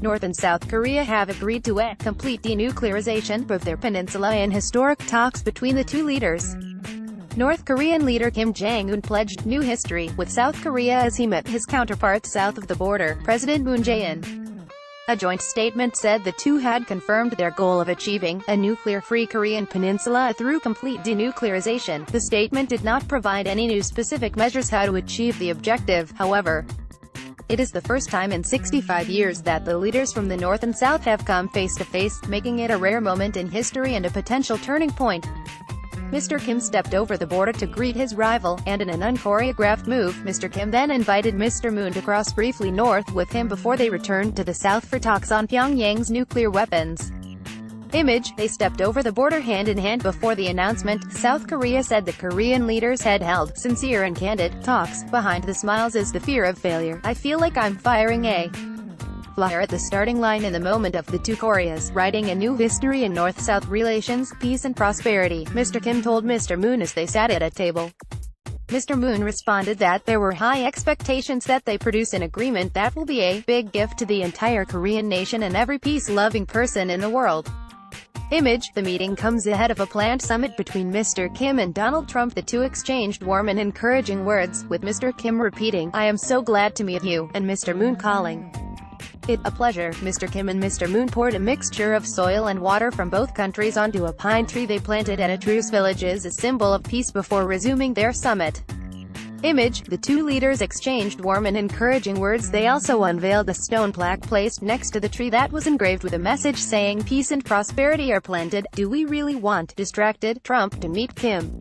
North and South Korea have agreed to a complete denuclearization of their peninsula in historic talks between the two leaders. North Korean leader Kim Jong Un pledged new history with South Korea as he met his counterpart south of the border, President Moon Jae-in. A joint statement said the two had confirmed their goal of achieving a nuclear-free Korean peninsula through complete denuclearization. The statement did not provide any new specific measures how to achieve the objective, however. It is the first time in 65 years that the leaders from the North and South have come face-to-face, making it a rare moment in history and a potential turning point. Mr. Kim stepped over the border to greet his rival, and in an unchoreographed move, Mr. Kim then invited Mr. Moon to cross briefly north with him before they returned to the south for talks on Pyongyang's nuclear weapons. Image, they stepped over the border hand-in-hand before the announcement. South Korea said the Korean leaders had held sincere and candid talks. Behind the smiles is the fear of failure. I feel like I'm firing a flyer at the starting line in the moment of the two Koreas, writing a new history in North-South relations, peace and prosperity, Mr. Kim told Mr. Moon as they sat at a table. Mr. Moon responded that there were high expectations that they produce an agreement that will be a big gift to the entire Korean nation and every peace-loving person in the world. Image, the meeting comes ahead of a planned summit between Mr. Kim and Donald Trump. The two exchanged warm and encouraging words, with Mr. Kim repeating, "I am so glad to meet you," and Mr. Moon calling it a pleasure. Mr. Kim and Mr. Moon poured a mixture of soil and water from both countries onto a pine tree they planted at a truce village as a symbol of peace before resuming their summit. Image, the two leaders exchanged warm and encouraging words. They also unveiled a stone plaque placed next to the tree that was engraved with a message saying peace and prosperity are planted. Do we really want distracted Trump to meet Kim?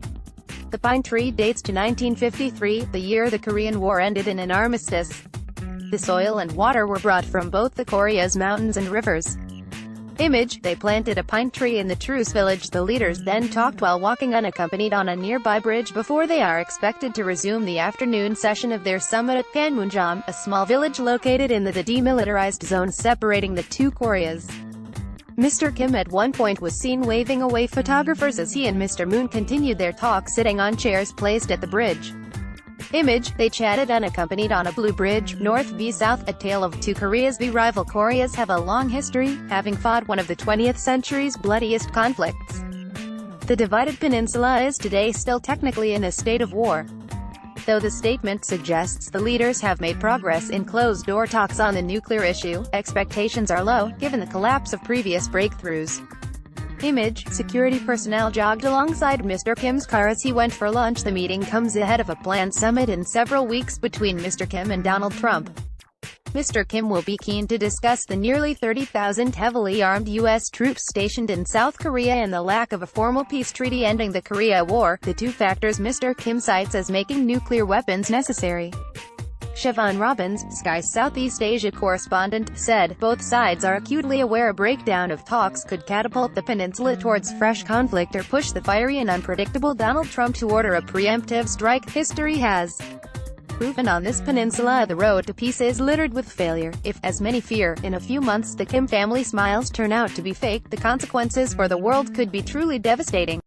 The pine tree dates to 1953, the year the Korean War ended in an armistice. The soil and water were brought from both the Korea's mountains and rivers. Image, they planted a pine tree in the truce village. The leaders then talked while walking unaccompanied on a nearby bridge before they are expected to resume the afternoon session of their summit at Panmunjom, a small village located in the demilitarized zone separating the two Koreas. Mr. Kim at one point was seen waving away photographers as he and Mr. Moon continued their talk sitting on chairs placed at the bridge. Image, they chatted unaccompanied on a blue bridge, north v south, a tale of two Koreas. The rival Koreas have a long history, having fought one of the 20th century's bloodiest conflicts. The divided peninsula is today still technically in a state of war. Though the statement suggests the leaders have made progress in closed-door talks on the nuclear issue, expectations are low, given the collapse of previous breakthroughs. Image, security personnel jogged alongside Mr. Kim's car as he went for lunch. The meeting comes ahead of a planned summit in several weeks between Mr. Kim and Donald Trump. Mr. Kim will be keen to discuss the nearly 30,000 heavily armed U.S. troops stationed in South Korea and the lack of a formal peace treaty ending the Korea War, the two factors Mr. Kim cites as making nuclear weapons necessary. Siobhan Robbins, Sky's Southeast Asia correspondent, said, both sides are acutely aware a breakdown of talks could catapult the peninsula towards fresh conflict or push the fiery and unpredictable Donald Trump to order a preemptive strike. History has proven on this peninsula the road to peace is littered with failure. If, as many fear, in a few months the Kim family smiles turn out to be fake, the consequences for the world could be truly devastating.